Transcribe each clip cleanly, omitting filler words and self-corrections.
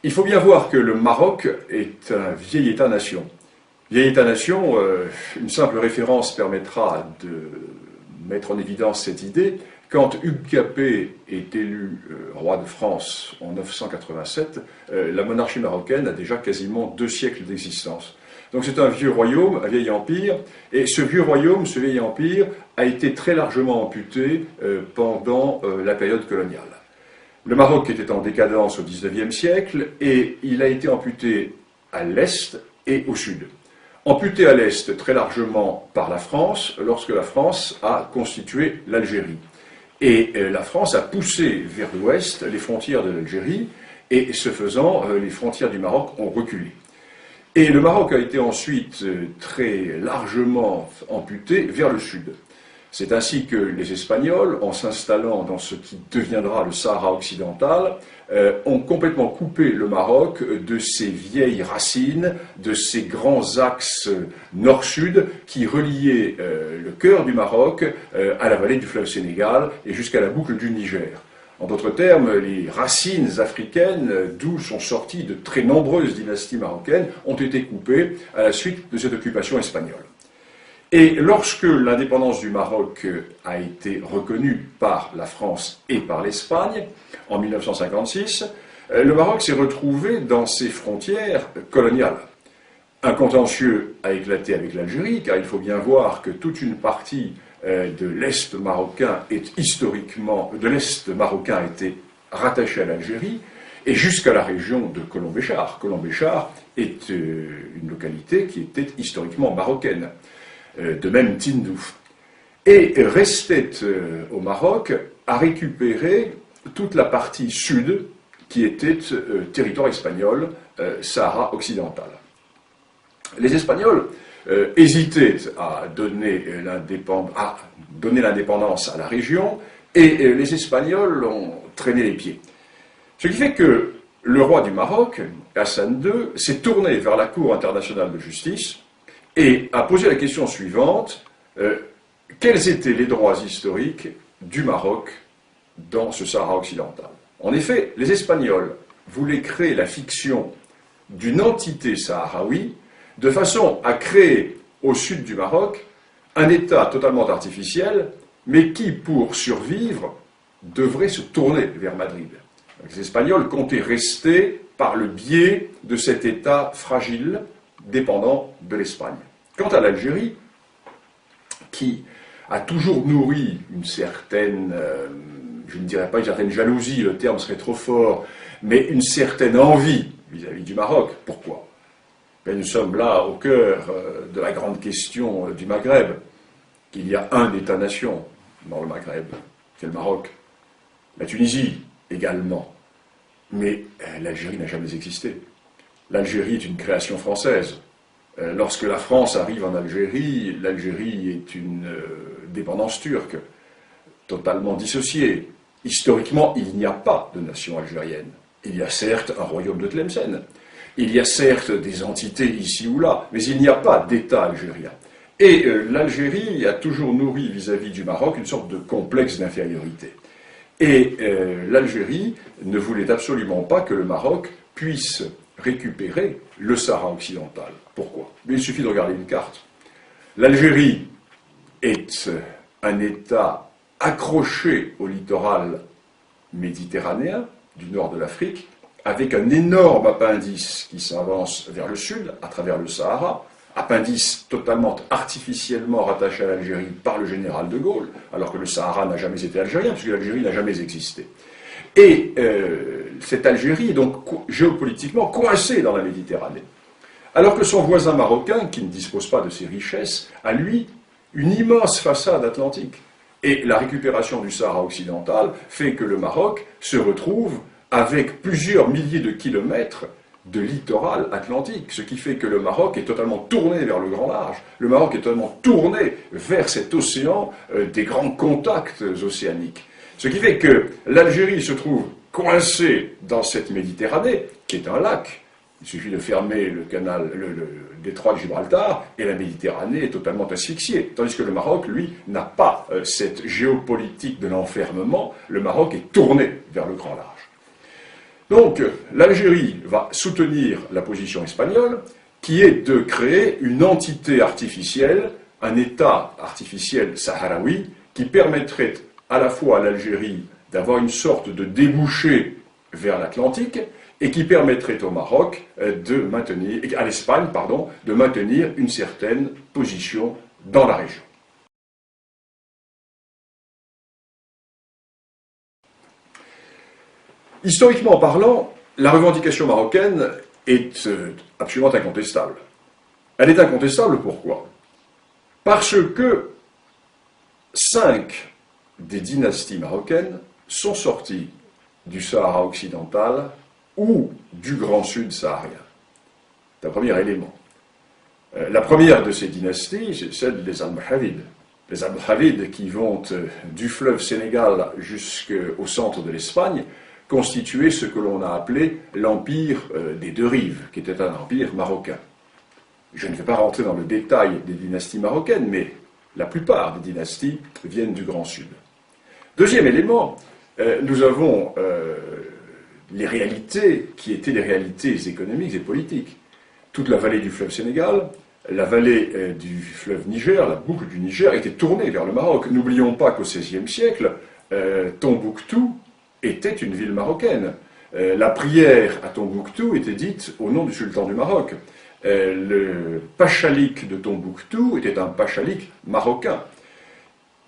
Il faut bien voir que le Maroc est un vieil État-nation. Vieil État-nation, une simple référence permettra de mettre en évidence cette idée. Quand Hugues Capet est élu roi de France en 987, la monarchie marocaine a déjà quasiment 2 siècles d'existence. Donc c'est un vieux royaume, un vieil empire, et ce vieux royaume, ce vieil empire, a été très largement amputé pendant la période coloniale. Le Maroc était en décadence au XIXe siècle, et il a été amputé à l'est et au sud. Amputé à l'est très largement par la France, lorsque la France a constitué l'Algérie. Et la France a poussé vers l'ouest les frontières de l'Algérie, et ce faisant, les frontières du Maroc ont reculé. Et le Maroc a été ensuite très largement amputé vers le sud. C'est ainsi que les Espagnols, en s'installant dans ce qui deviendra le Sahara occidental, ont complètement coupé le Maroc de ses vieilles racines, de ses grands axes nord-sud qui reliaient le cœur du Maroc à la vallée du fleuve Sénégal et jusqu'à la boucle du Niger. En d'autres termes, les racines africaines, d'où sont sorties de très nombreuses dynasties marocaines, ont été coupées à la suite de cette occupation espagnole. Et lorsque l'indépendance du Maroc a été reconnue par la France et par l'Espagne, en 1956, le Maroc s'est retrouvé dans ses frontières coloniales. Un contentieux a éclaté avec l'Algérie, car il faut bien voir que toute une partie de l'Est marocain est historiquement, de l'Est marocain a été rattaché à l'Algérie, et jusqu'à la région de Colombéchar. Colombéchar est une localité qui était historiquement marocaine. De même Tindouf. Et restait au Maroc à récupérer toute la partie sud qui était territoire espagnol, Sahara occidental. Les Espagnols hésitaient à donner l'indépendance à la région, et les Espagnols ont traîné les pieds. Ce qui fait que le roi du Maroc, Hassan II, s'est tourné vers la Cour internationale de justice et a posé la question suivante, quels étaient les droits historiques du Maroc dans ce Sahara occidental? En effet, les Espagnols voulaient créer la fiction d'une entité sahraoui de façon à créer au sud du Maroc un État totalement artificiel, mais qui, pour survivre, devrait se tourner vers Madrid. Les Espagnols comptaient rester par le biais de cet État fragile, dépendant de l'Espagne. Quant à l'Algérie, qui a toujours nourri une certaine, je ne dirais pas une certaine jalousie, le terme serait trop fort, mais une certaine envie vis-à-vis du Maroc. Pourquoi? Ben, nous sommes là au cœur de la grande question du Maghreb. Il y a un État-nation dans le Maghreb, c'est le Maroc. La Tunisie également. Mais l'Algérie n'a jamais existé. L'Algérie est une création française. Lorsque la France arrive en Algérie, l'Algérie est une dépendance turque, totalement dissociée. Historiquement, il n'y a pas de nation algérienne. Il y a certes un royaume de Tlemcen, il y a certes des entités ici ou là, mais il n'y a pas d'État algérien. Et l'Algérie a toujours nourri vis-à-vis du Maroc une sorte de complexe d'infériorité. Et l'Algérie ne voulait absolument pas que le Maroc puisse récupérer le Sahara occidental. Pourquoi? Mais il suffit de regarder une carte. L'Algérie est un État accroché au littoral méditerranéen du nord de l'Afrique, avec un énorme appendice qui s'avance vers le sud, à travers le Sahara, appendice totalement artificiellement rattaché à l'Algérie par le général de Gaulle, alors que le Sahara n'a jamais été algérien, puisque l'Algérie n'a jamais existé. Et cette Algérie est donc géopolitiquement coincée dans la Méditerranée. Alors que son voisin marocain, qui ne dispose pas de ces richesses, a lui une immense façade atlantique. Et la récupération du Sahara occidental fait que le Maroc se retrouve avec plusieurs milliers de kilomètres de littoral atlantique, ce qui fait que le Maroc est totalement tourné vers le grand large. Le Maroc est totalement tourné vers cet océan des grands contacts océaniques. Ce qui fait que l'Algérie se trouve coincée dans cette Méditerranée, qui est un lac. Il suffit de fermer le détroit de Gibraltar et la Méditerranée est totalement asphyxiée. Tandis que le Maroc, lui, n'a pas cette géopolitique de l'enfermement. Le Maroc est tourné vers le grand large. Donc, l'Algérie va soutenir la position espagnole, qui est de créer une entité artificielle, un État artificiel sahraoui, qui permettrait à la fois à l'Algérie d'avoir une sorte de débouché vers l'Atlantique, et qui permettrait au Maroc à l'Espagne, pardon, de maintenir une certaine position dans la région. Historiquement parlant, la revendication marocaine est absolument incontestable. Elle est incontestable pourquoi? Parce que 5 des dynasties marocaines sont sorties du Sahara occidental ou du Grand Sud saharien. C'est un premier élément. La première de ces dynasties, c'est celle des Almohavides. Les Almohavides qui vont du fleuve Sénégal jusqu'au centre de l'Espagne constituaient ce que l'on a appelé l'empire des deux rives, qui était un empire marocain. Je ne vais pas rentrer dans le détail des dynasties marocaines, mais la plupart des dynasties viennent du Grand Sud. Deuxième élément, nous avons les réalités qui étaient les réalités économiques et politiques. Toute la vallée du fleuve Sénégal, la vallée du fleuve Niger, la boucle du Niger, était tournée vers le Maroc. N'oublions pas qu'au XVIe siècle, Tombouctou était une ville marocaine. La prière à Tombouctou était dite au nom du sultan du Maroc. Le pachalik de Tombouctou était un pachalik marocain.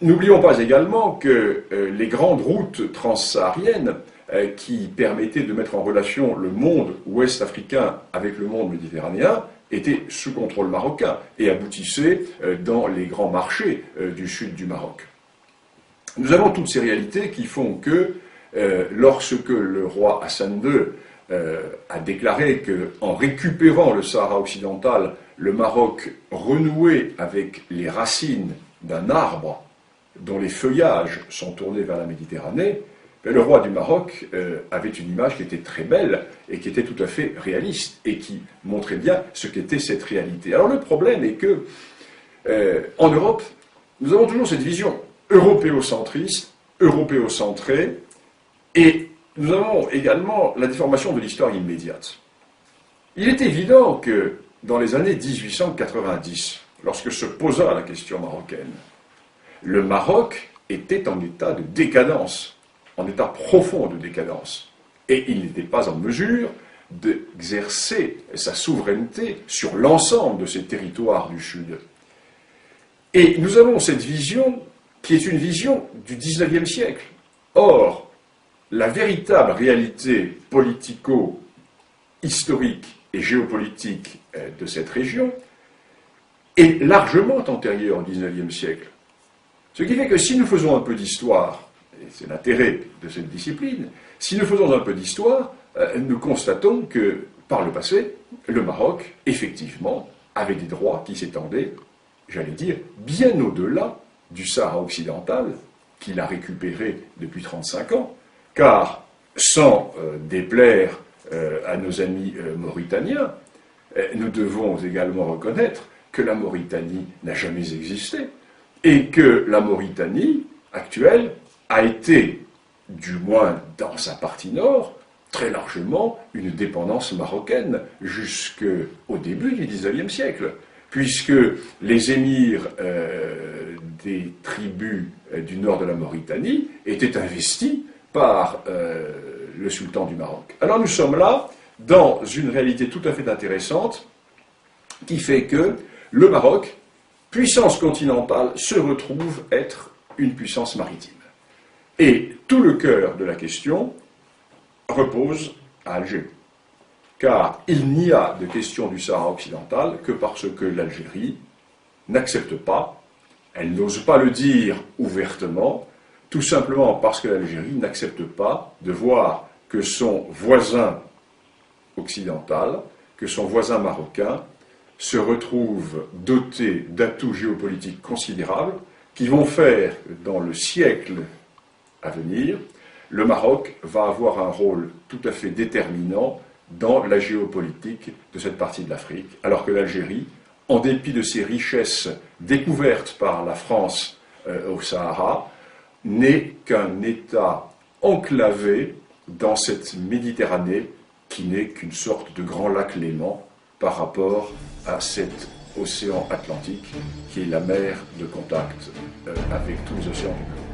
N'oublions pas également que les grandes routes transsahariennes qui permettaient de mettre en relation le monde ouest africain avec le monde méditerranéen étaient sous contrôle marocain et aboutissaient dans les grands marchés du sud du Maroc. Nous avons toutes ces réalités qui font que lorsque le roi Hassan II a déclaré qu'en récupérant le Sahara occidental, le Maroc renouait avec les racines d'un arbre dont les feuillages sont tournés vers la Méditerranée, le roi du Maroc avait une image qui était très belle et qui était tout à fait réaliste et qui montrait bien ce qu'était cette réalité. Alors le problème est que en Europe, nous avons toujours cette vision européocentriste, européocentrée, et nous avons également la déformation de l'histoire immédiate. Il est évident que dans les années 1890, lorsque se posa la question marocaine, le Maroc était en état de décadence, en état profond de décadence, et il n'était pas en mesure d'exercer sa souveraineté sur l'ensemble de ces territoires du Sud. Et nous avons cette vision qui est une vision du XIXe siècle. Or, la véritable réalité politico-historique et géopolitique de cette région est largement antérieure au XIXe siècle. Ce qui fait que si nous faisons un peu d'histoire, et c'est l'intérêt de cette discipline, si nous faisons un peu d'histoire, nous constatons que, par le passé, le Maroc, effectivement, avait des droits qui s'étendaient, j'allais dire, bien au-delà du Sahara occidental, qu'il a récupéré depuis 35 ans, car, sans déplaire à nos amis mauritaniens, nous devons également reconnaître que la Mauritanie n'a jamais existé, et que la Mauritanie actuelle a été, du moins dans sa partie nord, très largement une dépendance marocaine jusqu'au début du XIXe siècle, puisque les émirs des tribus du nord de la Mauritanie étaient investis par le sultan du Maroc. Alors nous sommes là dans une réalité tout à fait intéressante qui fait que le Maroc, puissance continentale, se retrouve être une puissance maritime. Et tout le cœur de la question repose à Alger. Car il n'y a de question du Sahara occidental que parce que l'Algérie n'accepte pas, elle n'ose pas le dire ouvertement, tout simplement parce que l'Algérie n'accepte pas de voir que son voisin occidental, que son voisin marocain, se retrouve doté d'atouts géopolitiques considérables qui vont faire que dans le siècle à venir, le Maroc va avoir un rôle tout à fait déterminant dans la géopolitique de cette partie de l'Afrique, alors que l'Algérie, en dépit de ses richesses découvertes par la France au Sahara, n'est qu'un État enclavé dans cette Méditerranée qui n'est qu'une sorte de grand lac Léman par rapport à cet océan Atlantique qui est la mer de contact avec tous les océans du monde.